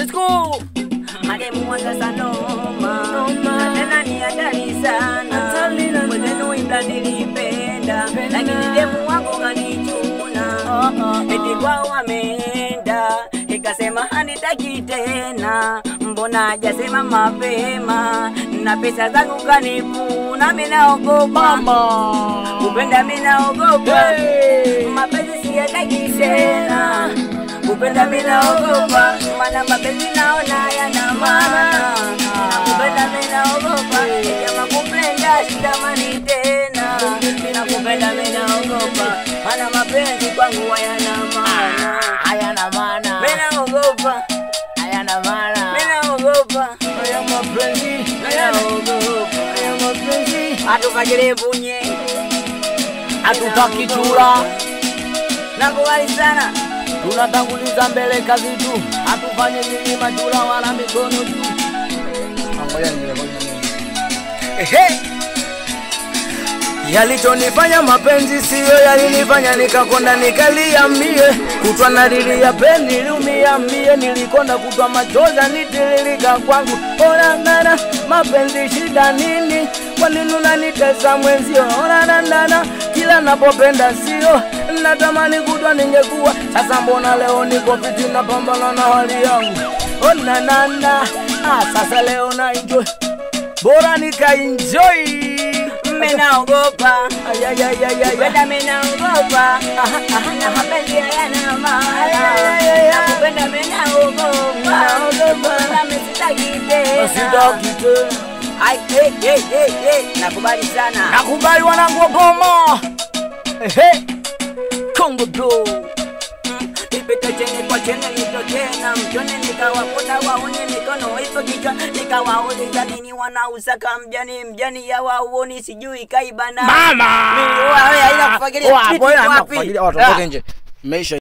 Let's go. Mademu wanga sanoma tena ni hatari sana mwenzenu imla nilipenda lakini demu wangu kanichuna eti kwao wameenda ikasema hanitaki tena mbona hajasema mapema na pesa zangu kanipuna mimi naogopa kupenda mimi naogopa mapenzi siyataki tena kupenda mimi naogopa maana mapenzi naona yana maana kupenda mimi naogopa kama kupenda sitamani tena kupenda mimi naogopa maana mapenzi kwangu hayana maana mimi naogopa hayana maana mimi naogopa haya mapenzi atufagile bunye Hatutaki chura. nakubali sana Tunatanguliza mbele kazi tu. Hatufanye milima chura wala mikono tu. Angoja nilifanya nini? Yalichonifanya mapenzi sio yalinifanya nikakonda nikalia mie kutwa nalilia pendi niliumia mie nilikonda kutwa machozi nitiririka kwangu ona nana mapenzi shida nini kwa nini unanitesa mwenzio ona nana kila napopenda sio natamani kutwa ningekuwa sasa mbona leo niko fiti napambana na hali yangu ona nana sasa leo na enjoy bora nika enjoy mimi naogopa kupenda mimi naogopa na mapenzi hayana maana kupenda mimi naogopa na mimi sitaki tena ai nakubali sana nakubali wanangu wa Goma Congo bro Nipita chini kwa chini nitokena mjone nikawakuta waone mikono ipo kichwa nikawauliza nini wanausaka mjani ya waoni sijui kaibana mama mimi haina kufagilia wapo haina kufagilia watu nje maisha